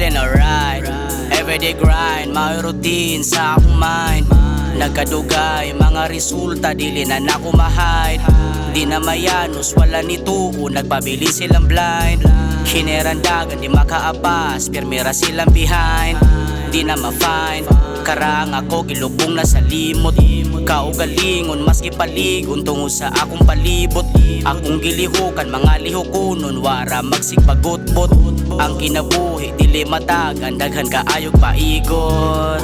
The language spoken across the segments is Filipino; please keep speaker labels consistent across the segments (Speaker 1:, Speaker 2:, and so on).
Speaker 1: feeling alright. Everyday grind, may routine sa akong mind. Nagkadugay, mga resulta, dili na nako ma-hide. Di na mayanos, wala ni tuo, nagpabili silang blind. Hinerandagan, di makaapas, pirmira silang behind. Di na ma-find, karang ako gilubong na sa limot. Kaugalingon, maski paligon tungo sa akong palibot. Akong gilihukan, mga lihukunon, wara magsigpagutbot. Ang kinabuhi, dili matagan, daghan kaayog paigon.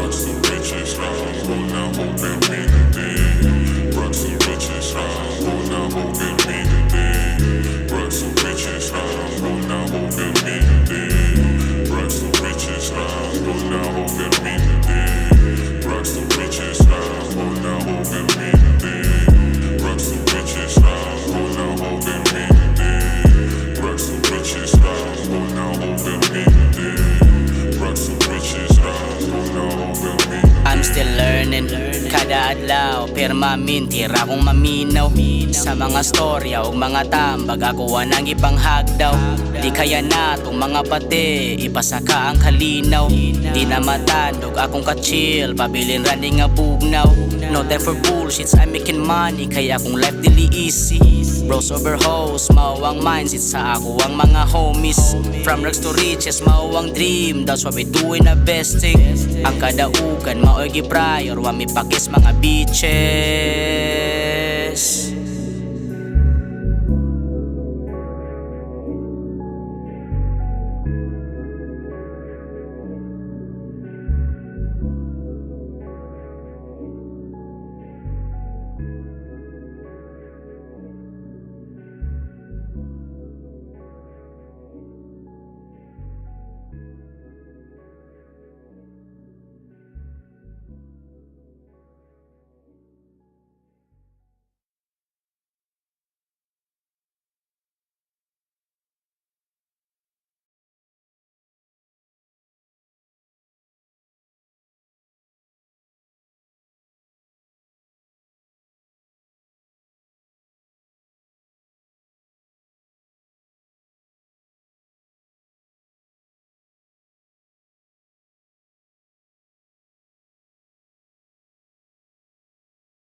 Speaker 1: I'm still learning, kada adlaw pirma mintira kong maminaw. Sa mga storya o mga tambag ako anang ipanghagdaw. Di kaya na tong mga pati, ipasaka ang kalinaw. Di na matandog akong ka-chill, pabilin running nga bugnaw. No time for bullshits, I'm making money, kaya akong life dili easy. Bros over hoes, mao ang mindset sa ako ang mga homies. From rags to riches, mao ang dream, that's what we doing the best thing. Ang kadaugan, mao'y giprayor, wa mi pakis mga bitches.